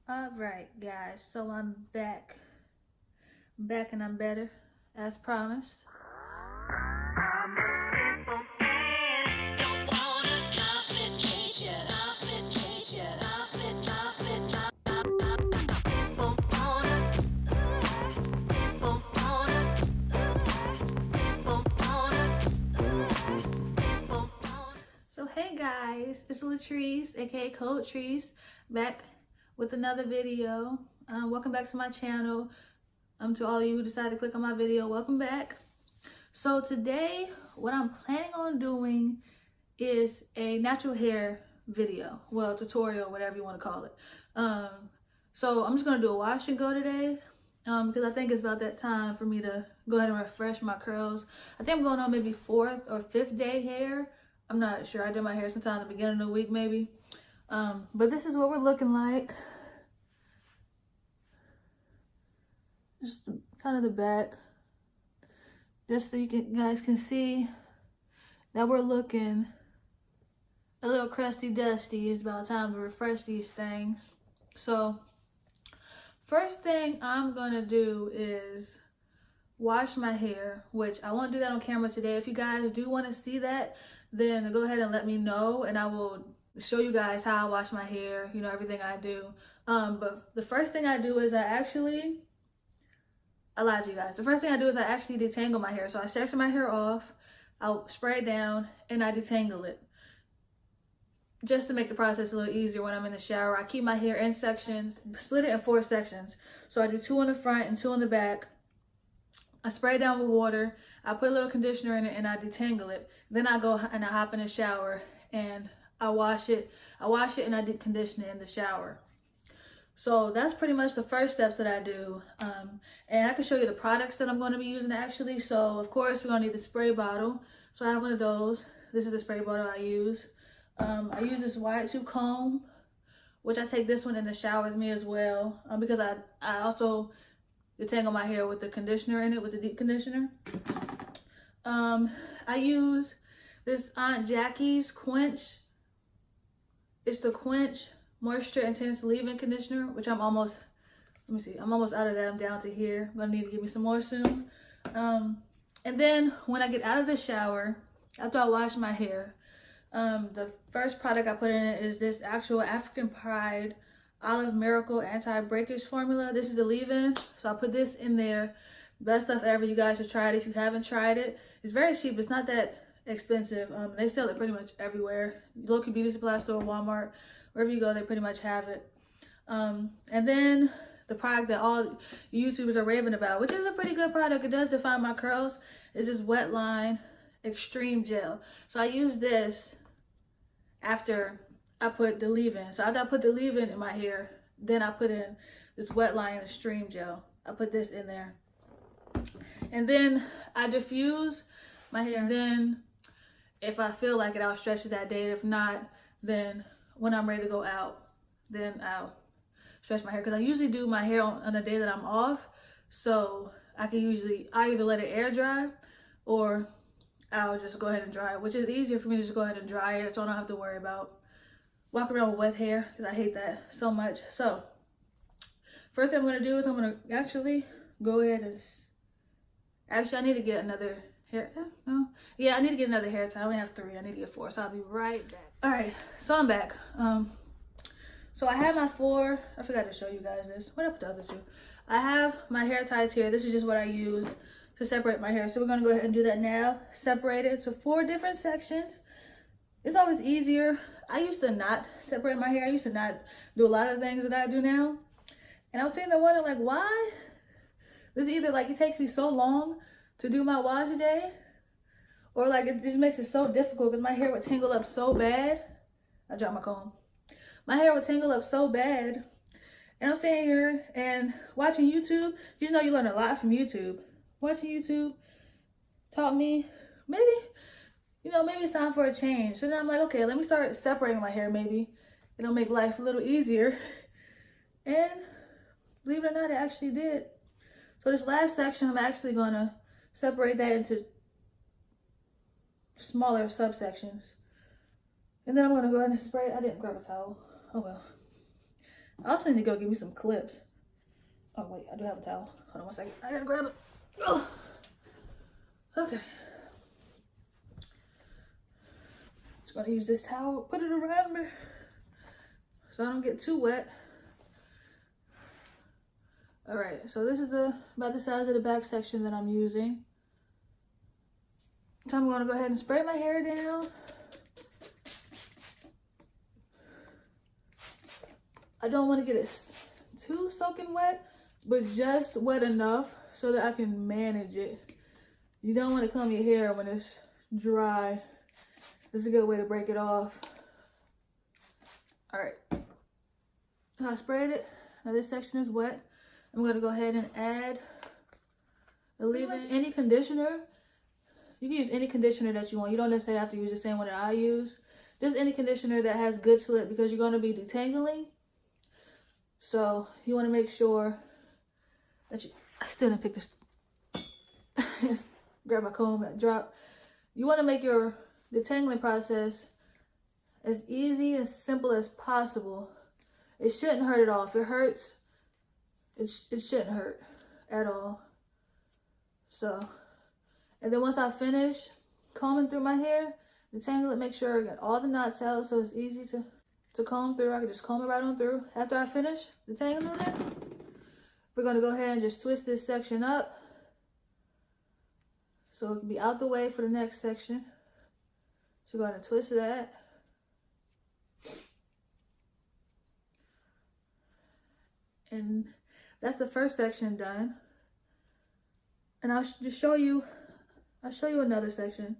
All right, guys, so I'm back and I'm better as promised. So hey guys, it's Latrice, aka Cold Trees, back with another video. Welcome back to my channel. To all of you who decided to click on my video, welcome back. So today, what I'm planning on doing is a natural hair video, well, tutorial, whatever you want to call it. So I'm just gonna do a wash and go today, because I think it's about that time for me to go ahead and refresh my curls. I think I'm going on maybe 4th or 5th day hair. I'm not sure. I did my hair sometime at the beginning of the week maybe. But this is what we're looking like. Just kind of the back, just so you guys can see that we're looking a little crusty dusty. It's about time to refresh these things. So first thing I'm gonna do is wash my hair, which I won't do that on camera today. If you guys do want to see that, then go ahead and let me know and I will show you guys how I wash my hair, you know, everything I do. But the first thing I do is I lied to you guys. The first thing I do is I actually detangle my hair. So I section my hair off, I'll spray it down, and I detangle it. Just to make the process a little easier when I'm in the shower. I keep my hair in sections, split it in 4 sections. So I do 2 on the front and 2 on the back. I spray it down with water, I put a little conditioner in it, and I detangle it. Then I go and I hop in the shower and I wash it and I condition it in the shower. So that's pretty much the first steps that I do. And I can show you the products that I'm going to be using actually. So of course we're going to need the spray bottle. So I have one of those. This is the spray bottle I use. I use this wide tooth comb, which I take this one in the shower with me as well. Because I also detangle my hair with the conditioner in it, with the deep conditioner. I use this Aunt Jackie's Quench. It's the Quench Moisture Intense Leave-In Conditioner, which I'm almost out of that. I'm down to here. I'm gonna need to give me some more soon. And then when I get out of the shower, after I wash my hair, the first product I put in it is this actual African Pride Olive Miracle Anti-Breakage Formula. This is the leave-in, so I put this in there. Best stuff ever. You guys should try it if you haven't tried it. It's very cheap. It's not that expensive. They sell it pretty much everywhere. Local beauty supply store, Walmart, wherever you go, they pretty much have it. And then the product that all YouTubers are raving about, which is a pretty good product, it does define my curls, is this Wetline Xtreme Gel. So I use this after I put the leave-in. So after I put the leave-in in my hair, then I put in this Wetline Xtreme Gel. I put this in there. And then I diffuse my hair. And then if I feel like it, I'll stretch it that day. If not, then when I'm ready to go out, then I'll stretch my hair. Because I usually do my hair on a day that I'm off. So I either let it air dry or I'll just go ahead and dry it, which is easier for me to just go ahead and dry it so I don't have to worry about walking around with wet hair, because I hate that so much. So first thing I'm going to do is I'm going to actually go ahead and I need to get another hair. I need to get another hair tie. I only have 3. I need to get 4, so I'll be right back. All right, so I'm back. So I have my 4. I forgot to show you guys this. What up with the other 2? I have my hair ties here. This is just what I use to separate my hair. So we're gonna go ahead and do that now. Separate it to 4 different sections. It's always easier. I used to not separate my hair. I used to not do a lot of things that I do now. And I was sitting there wondering, like, why? It's either like it takes me so long to do my wash a day, or like it just makes it so difficult because my hair would tangle up so bad. I dropped my comb. My hair would tangle up so bad. And I'm sitting here and watching YouTube. You know, you learn a lot from YouTube. Watching YouTube taught me maybe it's time for a change. So then I'm like, okay, let me start separating my hair. Maybe it'll make life a little easier. And believe it or not, it actually did. So this last section, I'm actually gonna separate that into smaller subsections. And then I'm gonna go ahead and spray. I didn't grab a towel. Oh well. I also need to go get me some clips. Oh wait, I do have a towel. Hold on one second. I gotta grab it. Oh. Okay. Just gonna use this towel, put it around me so I don't get too wet. All right, so this is about the size of the back section that I'm using. So I'm gonna go ahead and spray my hair down. I don't want to get it too soaking wet, but just wet enough so that I can manage it. You don't want to comb your hair when it's dry. This is a good way to break it off. All right, I sprayed it. Now this section is wet. I'm gonna go ahead and add any conditioner. You can use any conditioner that you want. You don't necessarily have to use the same one that I use. Just any conditioner that has good slip, because you're gonna be detangling. So you want to make sure that I still didn't pick this. Grab my comb and drop. You want to make your detangling process as easy and simple as possible. It shouldn't hurt at all. If it hurts, it shouldn't hurt at all. So, and then once I finish combing through my hair, detangle it, make sure I get all the knots out so it's easy to comb through. I can just comb it right on through. After I finish detangling it, we're going to go ahead and just twist this section up so it can be out the way for the next section. So we're going to twist that. And that's the first section done. And I'll just show you another section.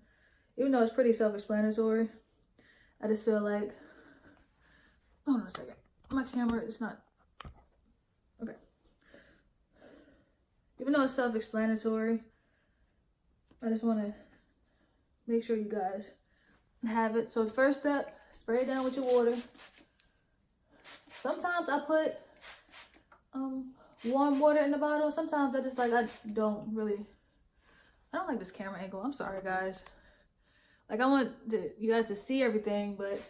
Even though it's pretty self-explanatory, I just feel like, hold on a second. My camera is not, okay. Even though it's self-explanatory, I just want to make sure you guys have it. So the first step, spray it down with your water. Sometimes I put warm water in the bottle. Sometimes I don't like this camera angle. I'm sorry, guys. Like, I want you guys to see everything, but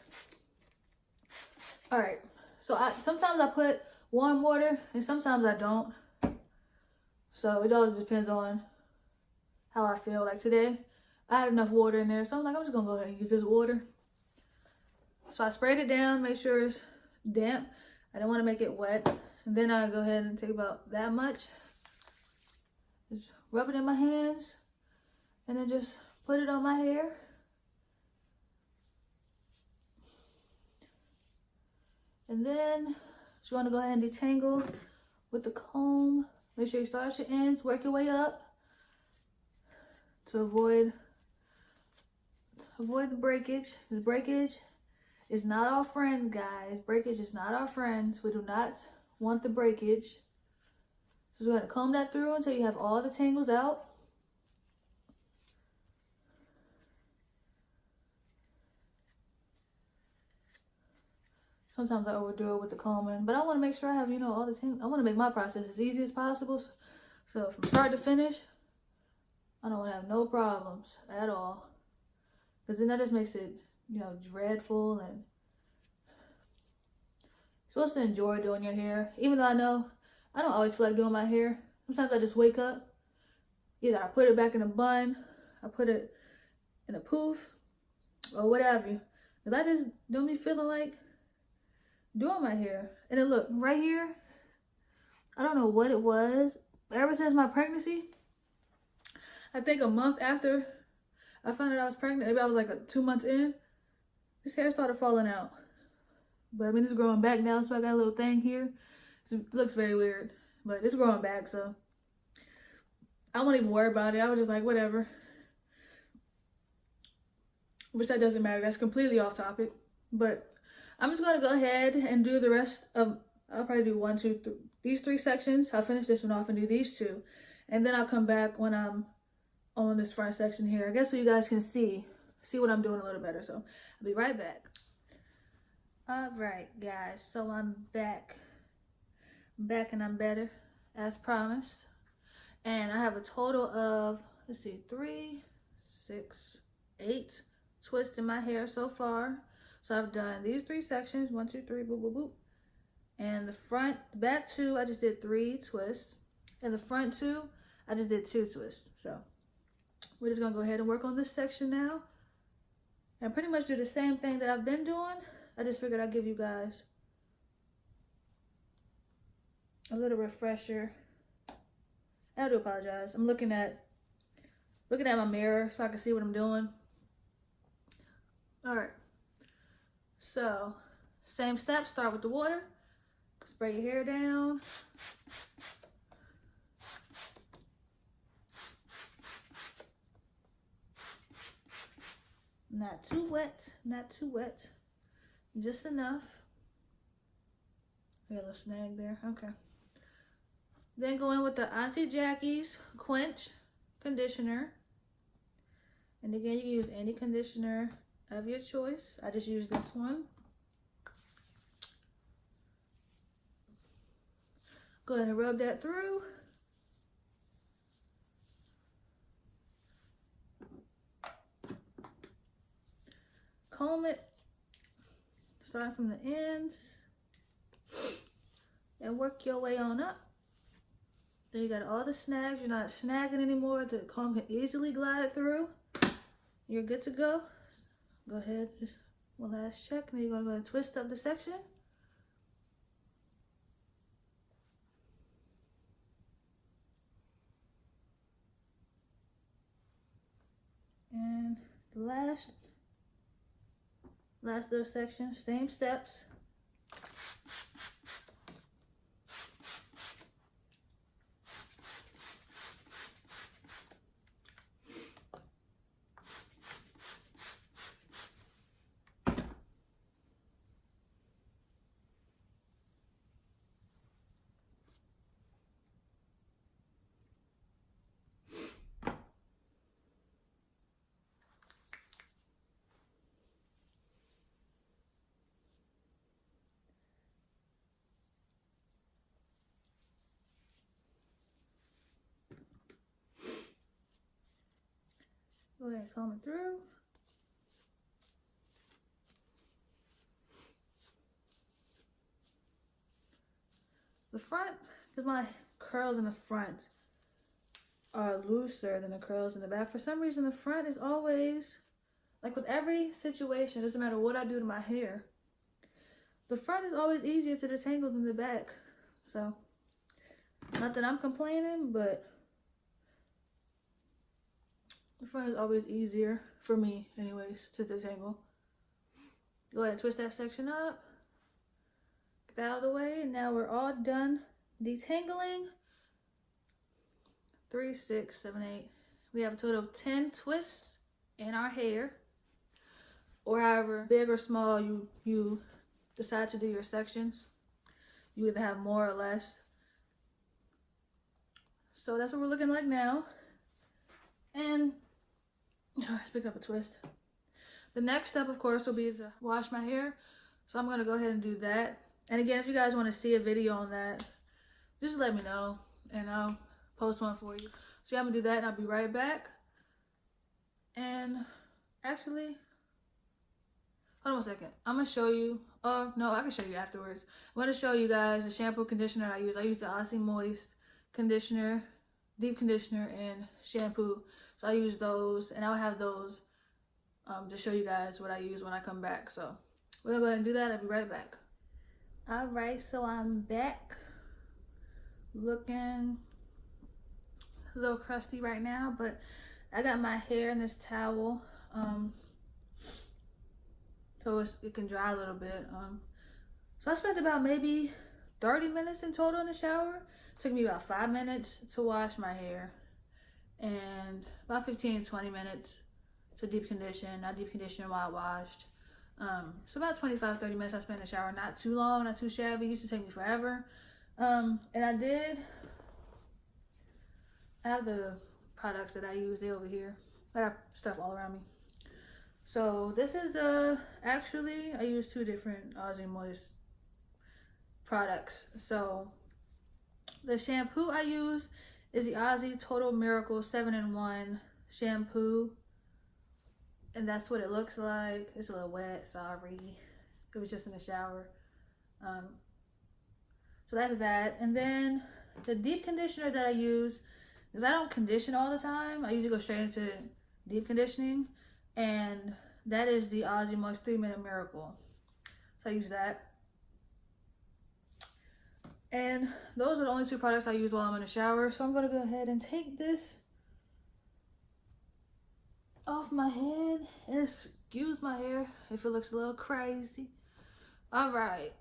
all right. So sometimes I put warm water and sometimes I don't. So it all depends on how I feel. Like today, I had enough water in there, so I'm like, I'm just gonna go ahead and use this water. So I sprayed it down, make sure it's damp. I don't want to make it wet. And then I go ahead and take about that much. Just rub it in my hands and then just put it on my hair. And then you want to go ahead and detangle with the comb. Make sure you start at your ends, work your way up to avoid the breakage. Because breakage is not our friend, guys. Breakage is not our friends. We do not want the breakage. So we're going to comb that through until you have all the tangles out. Sometimes I overdo it with the combing, but I want to make sure I have, all the tangles. I want to make my process as easy as possible. So from start to finish, I don't want to have no problems at all. Because then that just makes it, dreadful, and you're supposed to enjoy doing your hair. Even though I know I don't always feel like doing my hair. Sometimes I just wake up. Either I put it back in a bun, I put it in a poof, or what have you. Because I just don't be feeling like doing my hair. And then look, right here, I don't know what it was. Ever since my pregnancy, I think a month after I found out I was pregnant, maybe I was like 2 months in, this hair started falling out. But I mean, it's growing back now, so I got a little thing here. It looks very weird, but it's growing back, so I won't even worry about it. I was just like, whatever. Which that doesn't matter. That's completely off topic. But I'm just going to go ahead and do the rest of, I'll probably do 1, 2, 3, these 3 sections. I'll finish this one off and do these 2. And then I'll come back when I'm on this front section here, I guess, so you guys can see what I'm doing a little better. So I'll be right back. All right, guys, so I'm back and I'm better as promised. And I have a total of, let's see, 3, 6, 8 twists in my hair so far. So I've done these 3 sections, 1, 2, 3, boop, boop, boop. And the back 2, I just did 3 twists. And the front 2, I just did 2 twists. So we're just gonna go ahead and work on this section now. And pretty much do the same thing that I've been doing. I just figured I'd give you guys a little refresher. And I do apologize. I'm looking at my mirror so I can see what I'm doing. All right. So, same step, start with the water. Spray your hair down. Not too wet, not too wet. Just enough. Got a little snag there, okay. Then go in with the Auntie Jackie's Quench Conditioner. And again, you can use any conditioner of your choice. I just use this one. Go ahead and rub that through. Comb it, start from the ends, and work your way on up. Then you got all the snags. You're not snagging anymore. The comb can easily glide through. You're good to go. Go ahead, just one last check. Then you're gonna go and twist up the section. And the last little section, same steps. Go ahead and comb it through. The front, because my curls in the front are looser than the curls in the back. For some reason, the front is always, like with every situation, it doesn't matter what I do to my hair, the front is always easier to detangle than the back. So, not that I'm complaining, but the front is always easier for me, anyways, to detangle. Go ahead and twist that section up. Get that out of the way. And now we're all done detangling. 3, 6, 7, 8. We have a total of 10 twists in our hair. Or however big or small you decide to do your sections. You either have more or less. So that's what we're looking like now. And let's pick up a twist. The next step, of course, will be to wash my hair. So I'm going to go ahead and do that. And again, if you guys want to see a video on that, just let me know and I'll post one for you. So yeah, I'm going to do that and I'll be right back. And actually, hold on a second. I'm going to show you. Oh, no, I can show you afterwards. I'm going to show you guys the shampoo conditioner I use. I use the Aussie Moist conditioner, deep conditioner, and shampoo. So I use those, and I'll have those to show you guys what I use when I come back. So we're gonna go ahead and do that. I'll be right back. All right, so I'm back. Looking a little crusty right now, but I got my hair in this towel, so it can dry a little bit. So I spent about maybe 30 minutes in total in the shower. It took me about 5 minutes to wash my hair. And about 15-20 minutes to deep condition. Not deep conditioner while I washed. So about 25-30 minutes I spent in the shower. Not too long, not too shabby. It used to take me forever. And I have the products that I use. They over here. I have stuff all around me. So this is actually I use 2 different Aussie Moist products. So the shampoo I use is the Aussie Total Miracle 7-in-1 shampoo. And that's what it looks like. It's a little wet, sorry. It was just in the shower. So that's that. And then the deep conditioner that I use, because I don't condition all the time, I usually go straight into deep conditioning, and that is the Aussie Moist 3-Minute Miracle. So I use that. And those are the only two products I use while I'm in the shower. So I'm gonna go ahead and take this off my head, and excuse my hair if it looks a little crazy. All right,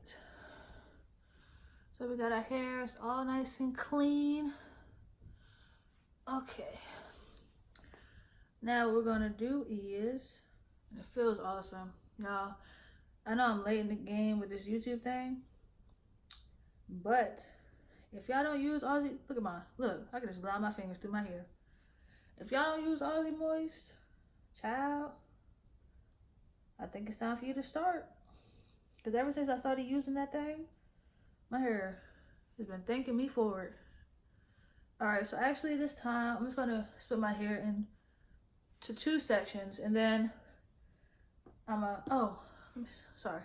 so we got our hair, it's all nice and clean. Okay, now what we're gonna do is, and it feels awesome, y'all. I know I'm late in the game with this YouTube thing, but if y'all don't use Aussie, look, I can just glide my fingers through my hair. If y'all don't use Aussie Moist, child, I think it's time for you to start. Because ever since I started using that thing, my hair has been thanking me for it. Alright, so actually this time, I'm just going to split my hair into 2 sections. And then sorry.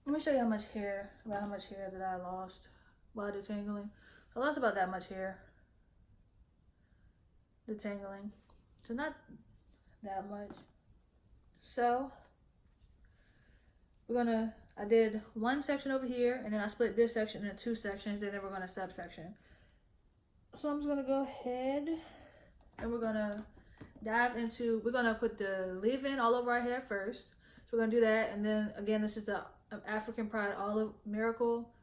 Let me show you how much hair that I lost while detangling. I lost about that much hair detangling. So not that much. So I did one section over here, and then I split this section into 2 sections, and then we're gonna subsection. So I'm just gonna go ahead and we're gonna put the leave-in all over our hair first. So we're gonna do that, and then again, this is the African Pride Olive Miracle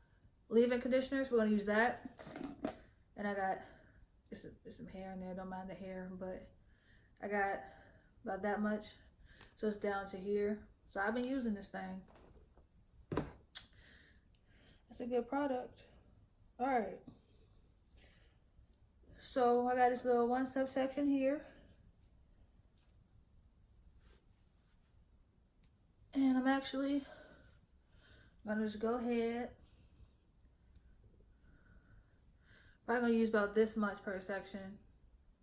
leave-in conditioner. So we're gonna use that. And I got it's some hair in there, don't mind the hair, but I got about that much. So it's down to here. So I've been using this thing. It's a good product. All right. So I got this little 1 subsection here. And I'm actually gonna just go ahead. I'm gonna use about this much per section.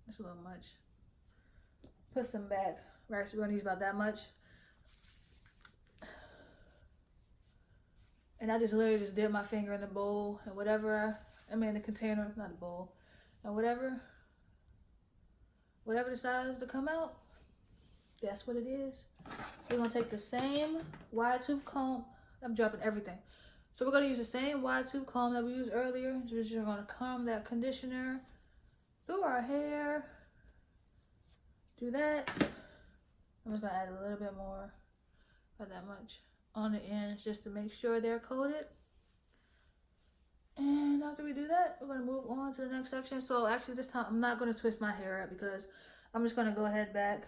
That's a little much. Put some back. Right, so we're gonna use about that much. And I just literally just dip my finger in the bowl and whatever, the container, not the bowl. And whatever decides to come out, that's what it is. So we're gonna take the same wide tooth comb. I'm dropping everything. So we're gonna use the same wide tooth comb that we used earlier. So we're just gonna comb that conditioner through our hair. Do that. I'm just gonna add a little bit more, not that much, on the ends just to make sure they're coated. And after we do that, we're gonna move on to the next section. So actually this time I'm not gonna twist my hair up because I'm just gonna go ahead back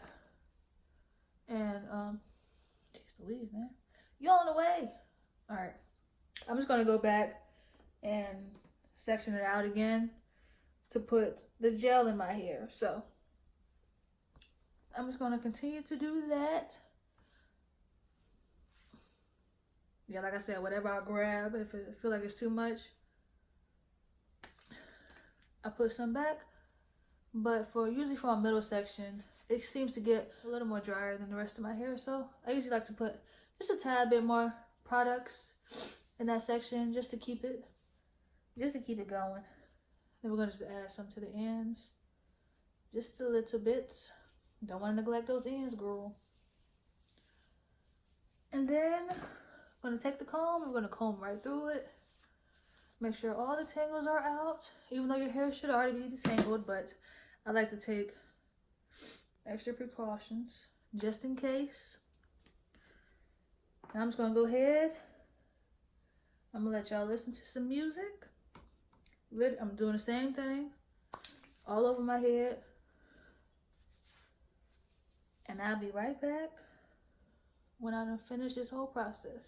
and jeez Louise, man, y'all in the way. All right, I'm just gonna go back and section it out again to put the gel in my hair. So I'm just gonna continue to do that. Yeah, like I said, whatever I grab, if I feel like it's too much, I put some back. But usually for my middle section, it seems to get a little more drier than the rest of my hair. So I usually like to put just a tad bit more products in that section just to keep it going. Then we're gonna just add some to the ends, just a little bit. Don't want to neglect those ends, girl. And then I'm gonna take the comb. I'm gonna comb right through it. Make sure all the tangles are out, even though your hair should already be detangled, but I like to take extra precautions just in case. And I'm just gonna go ahead. I'm gonna let y'all listen to some music. I'm doing the same thing all over my head. And I'll be right back when I done finish this whole process.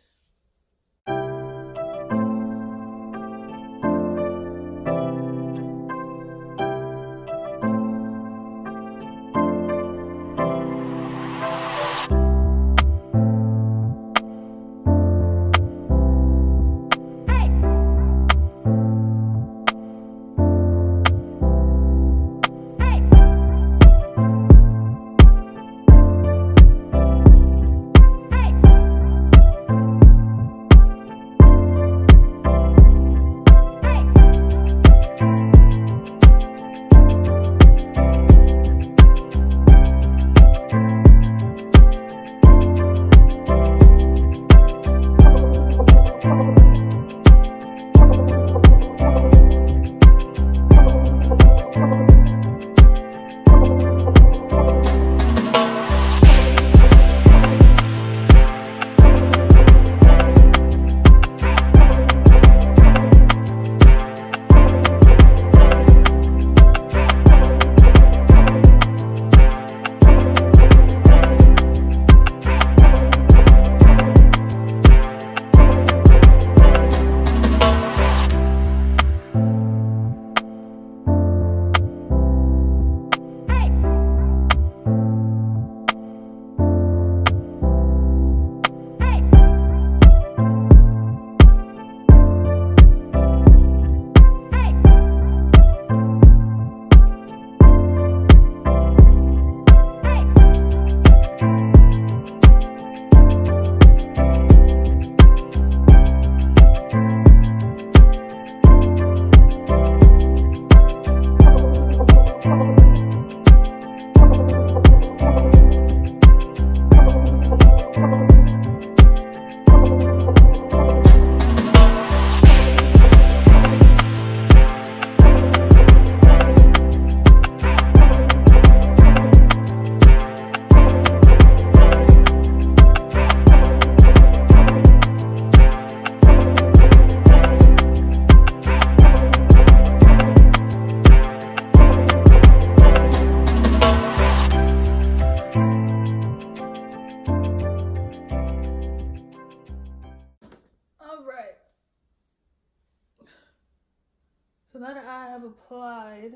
So now that I have applied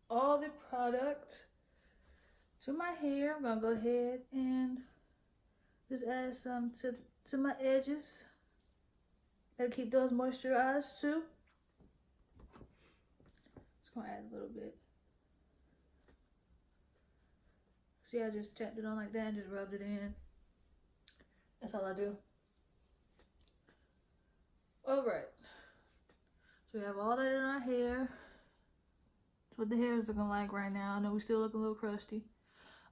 all the product to my hair, I'm gonna go ahead and just add some to my edges. Gotta keep those moisturized too. Just gonna add a little bit. See, I just tapped it on like that and just rubbed it in. That's all I do. Alright. So we have all that in our hair. That's what the hair is looking like right now. I know we still look a little crusty,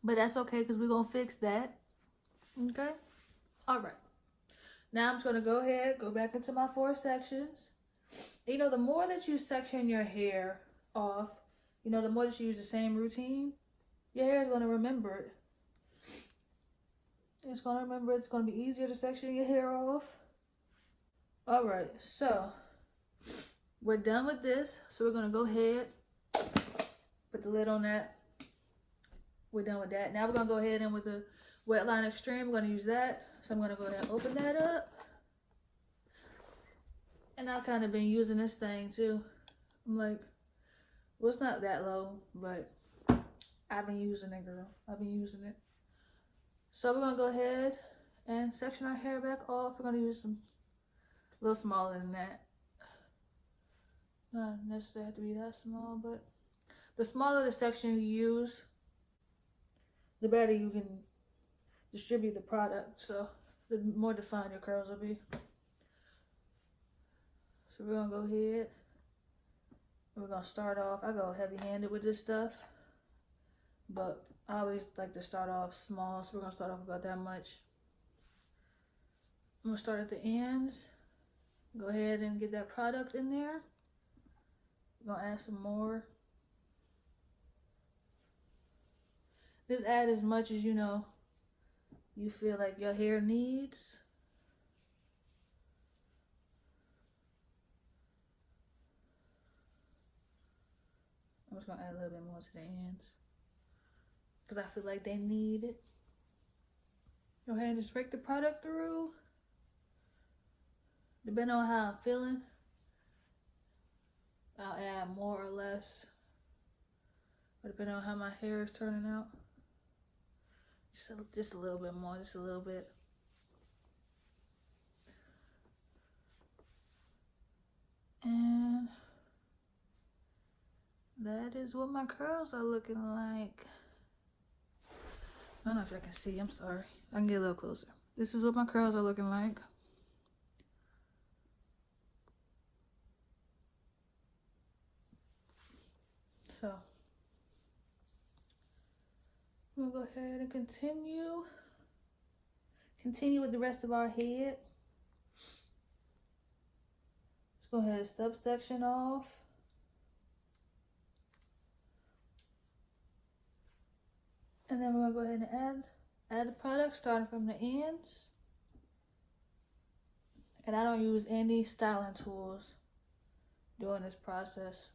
but that's okay because we're gonna fix that. Okay? Alright. Now I'm just gonna go ahead, go back into my 4 sections. You know, the more that you section your hair off, you know, the more that you use the same routine, your hair is gonna remember it. It's gonna remember. It's gonna be easier to section your hair off. Alright, so we're done with this. So we're gonna go ahead, put the lid on that. We're done with that. Now we're gonna go ahead and with the Wetline Xtreme, we're gonna use that. So I'm gonna go ahead and open that up. And I've kind of been using this thing too. I'm like, well, it's not that low, but I've been using it, girl. I've been using it. So we're gonna go ahead and section our hair back off. We're gonna use some a little smaller than that. Not necessarily have to be that small, but the smaller the section you use, the better you can distribute the product. So the more defined your curls will be. So we're gonna go ahead. We're gonna start off. I go heavy-handed with this stuff, but I always like to start off small. So we're gonna start off about that much. I'm gonna start at the ends. Go ahead and get that product in there. We're gonna add some more. Just add as much as you know you feel like your hair needs. I'm just gonna add a little bit more to the ends because I feel like they need it. Go ahead and just rake the product through. Depending on how I'm feeling, I'll add more or less. Or depending on how my hair is turning out. Just a little bit more, just a little bit. And that is what my curls are looking like. I don't know if y'all can see, I'm sorry. I can get a little closer. This is what my curls are looking like. So, we'll go ahead and continue with the rest of our head. Let's go ahead and subsection off. And then we're gonna go ahead and add the product starting from the ends. And I don't use any styling tools during this process.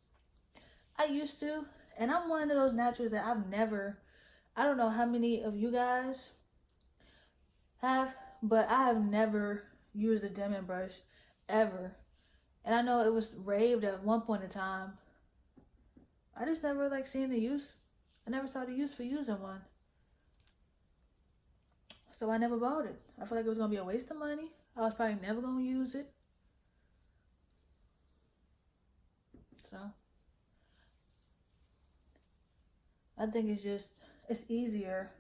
I used to, and I'm one of those naturals that I don't know how many of you guys have, but I have never used a Denman brush ever. And I know it was raved at one point in time. I just never like seen the use. I never saw the use for using one. So I never bought it. I feel like it was gonna be a waste of money. I was probably never gonna use it. So I think it's easier.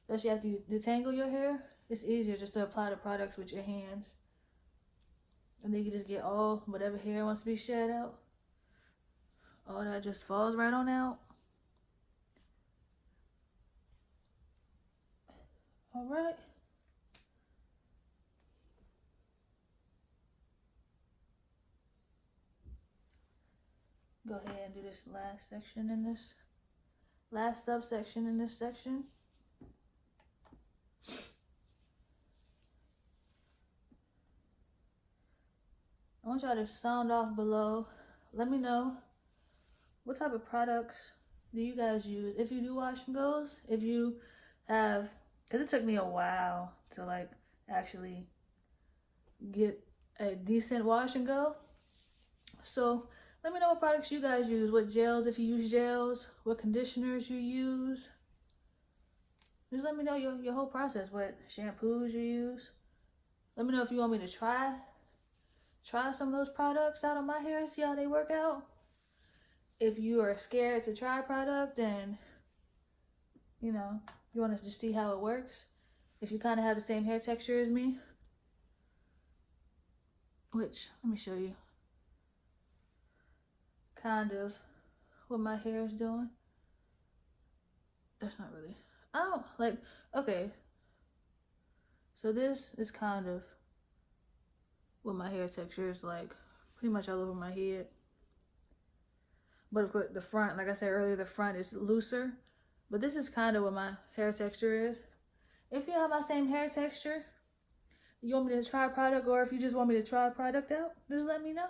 Especially after you detangle your hair, it's easier just to apply the products with your hands. And then you can just get all, whatever hair wants to be shed out. All that just falls right on out. All right. Go ahead and do this last section in this, last subsection in this section. I want y'all to sound off below. Let me know what type of products do you guys use. If you do wash and goes, if you have, because it took me a while to like actually get a decent wash and go. So let me know what products you guys use, what gels, if you use gels, what conditioners you use. Just let me know your whole process, what shampoos you use. Let me know if you want me to try some of those products out on my hair, see how they work out. If you are scared to try a product and, you know, you want to just see how it works. If you kind of have the same hair texture as me, which, let me show you kind of what my hair is doing. That's not really, I don't, like, okay. So this is kind of what my hair texture is like, pretty much all over my head. But of course, the front, like I said earlier, the front is looser. But this is kind of what my hair texture is. If you have my same hair texture, you want me to try a product, or if you just want me to try a product out, just let me know.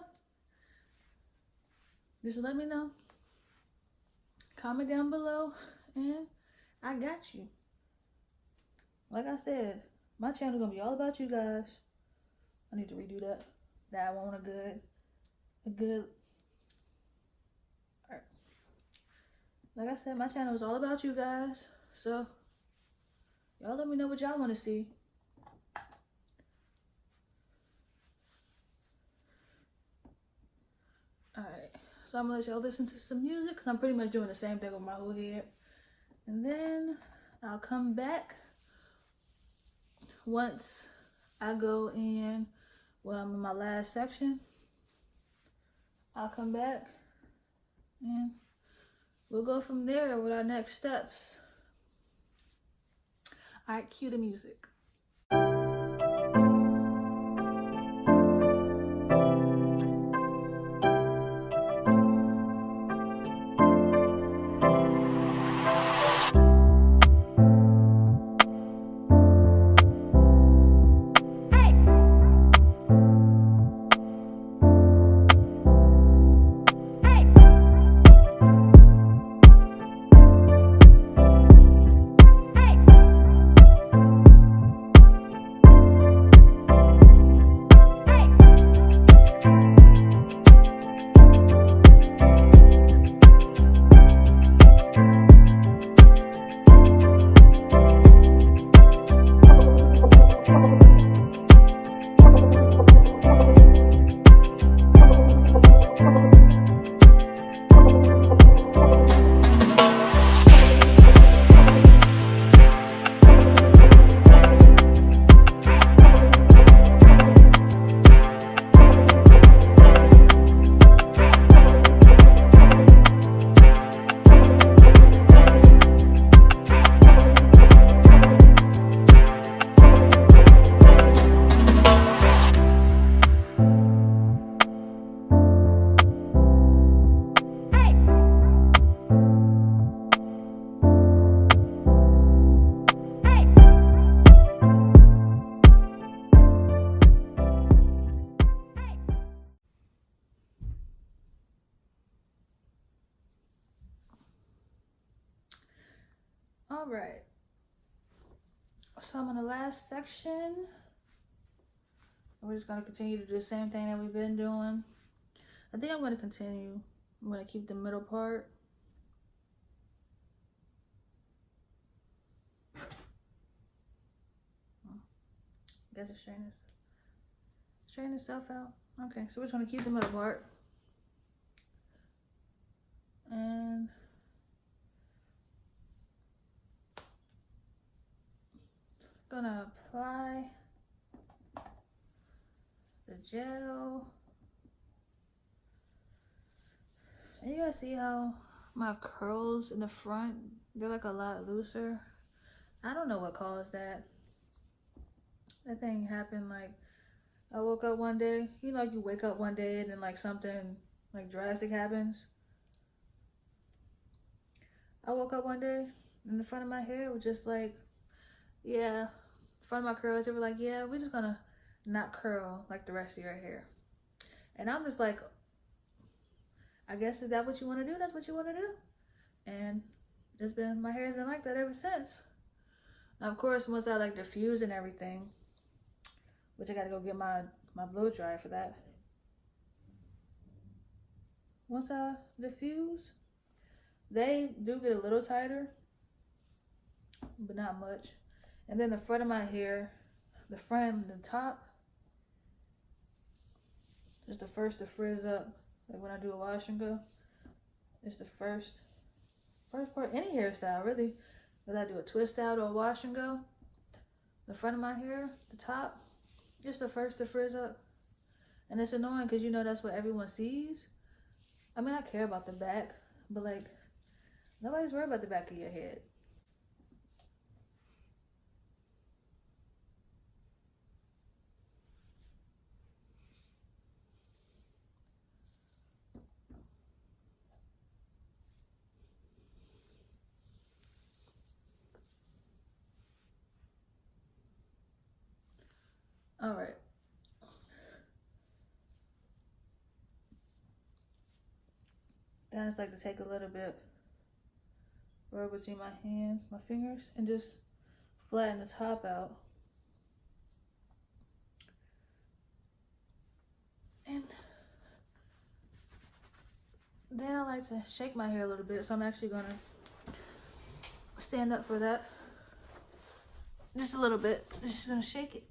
Just let me know. Comment down below, and I got you. Like I said, my channel is gonna be all about you guys. I need to redo that. That one a good. Alright. Like I said, my channel is all about you guys. So y'all let me know what y'all want to see. Alright. So I'm gonna let y'all listen to some music, because I'm pretty much doing the same thing with my whole head. And then I'll come back once I go in, when I'm in my last section. I'll come back and we'll go from there with our next steps. All right, cue the music. All right, so I'm in the last section. We're just gonna continue to do the same thing that we've been doing. I think I'm gonna continue. I'm gonna keep the middle part. I guess it's straighten itself out. Okay, so we're just gonna keep the middle part. And gonna apply the gel. And you guys see how my curls in the front, they're like a lot looser. I don't know what caused that. That thing happened, like, I woke up one day, you know, like you wake up one day and then like something like drastic happens. I woke up one day and the front of my hair was just like, yeah, front of my curls, they were like, yeah, we're just gonna not curl like the rest of your hair. And I'm just like, I guess, is that what you want to do? That's what you want to do. And it's been, my hair's been like that ever since. Now, of course, once I like diffuse and everything, which I gotta go get my blow dryer for that. once I diffuse, they do get a little tighter, but not much. And then the front of my hair, the front and the top, is the first to frizz up. Like when I do a wash and go, it's the first part, any hairstyle really. Whether I do a twist out or a wash and go, the front of my hair, the top, just the first to frizz up. And it's annoying because you know that's what everyone sees. I mean, I care about the back, but like, nobody's worried about the back of your head. All right. Then I just like to take a little bit, rub between my hands, my fingers, and just flatten the top out. And then I like to shake my hair a little bit, so I'm actually gonna stand up for that. Just a little bit. Just gonna shake it.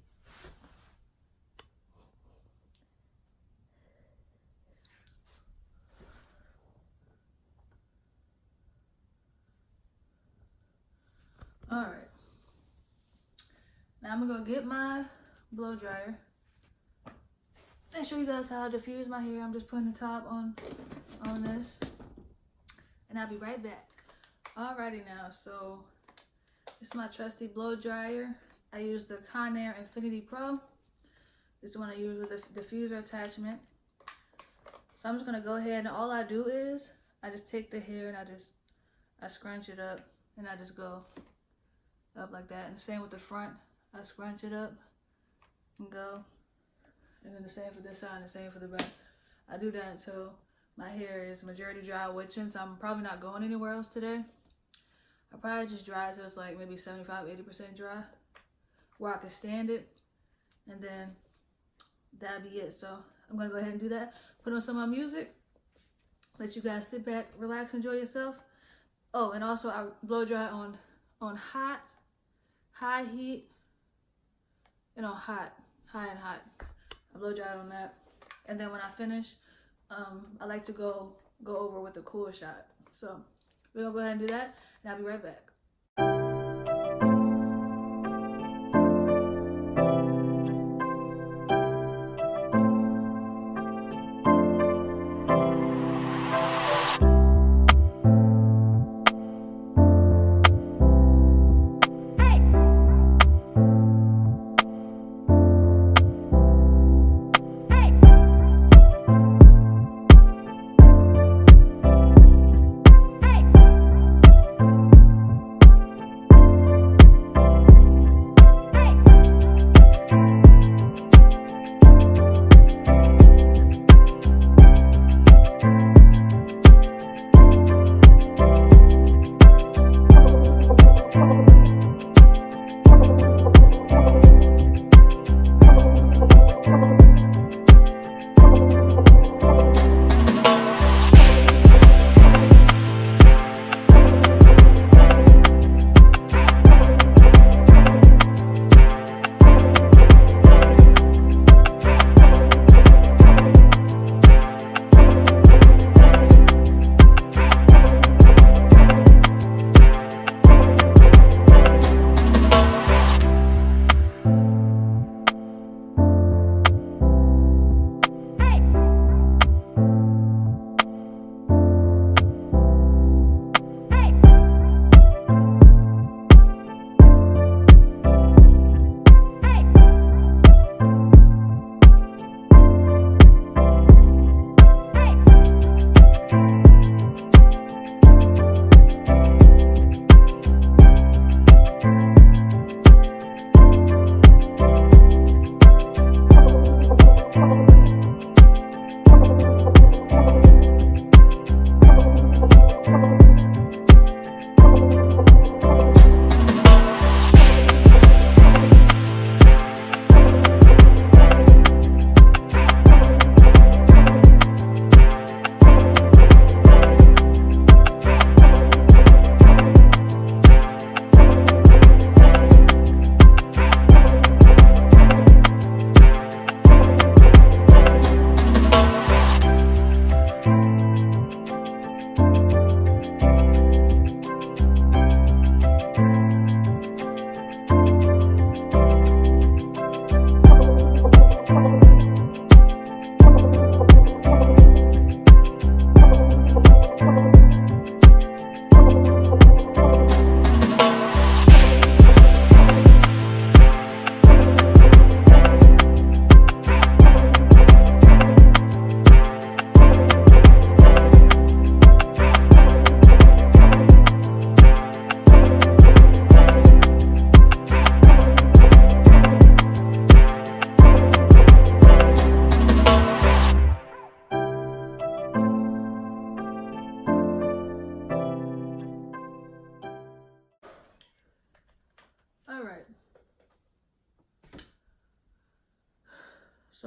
All right. Now I'm gonna go get my blow dryer and show you guys how I diffuse my hair. I'm just putting the top on this, and I'll be right back. Alrighty now, so this is my trusty blow dryer. I use the Conair Infinity Pro. This is the one I use with the diffuser attachment. So I'm just gonna go ahead, and all I do is I just take the hair and I scrunch it up, and I just go up like that. And the same with the front. I scrunch it up and go. And then the same for this side and the same for the back. I do that until my hair is majority dry, which since I'm probably not going anywhere else today, I probably just dry so it's like maybe 75-80% dry, where I can stand it, and then that'll be it. So I'm gonna go ahead and do that. Put on some of my music, let you guys sit back, relax, enjoy yourself. Oh, and also I blow dry on high heat, and on high and hot. I blow dry on that, and then when I finish, I like to go over with the cool shot. So we're gonna go ahead and do that, and I'll be right back.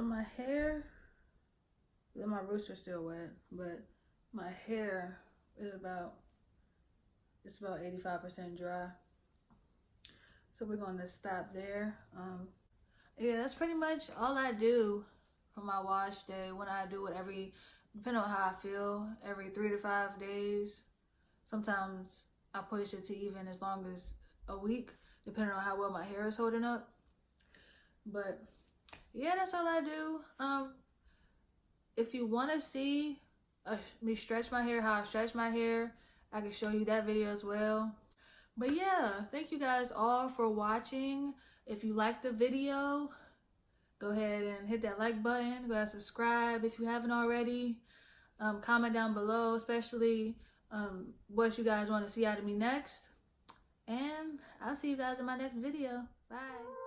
So my hair, my roots are still wet, but my hair is about 85% dry. So we're gonna stop there. Yeah, that's pretty much all I do for my wash day. When I do it depending on how I feel, every 3 to 5 days. Sometimes I push it to even as long as a week, depending on how well my hair is holding up. But yeah, that's all I do. If you want to see me stretch my hair, how I stretch my hair, I can show you that video as well. But yeah, thank you guys all for watching. If you liked the video, go ahead and hit that like button. Go ahead and subscribe if you haven't already. Comment down below, especially what you guys want to see out of me next. And I'll see you guys in my next video. Bye.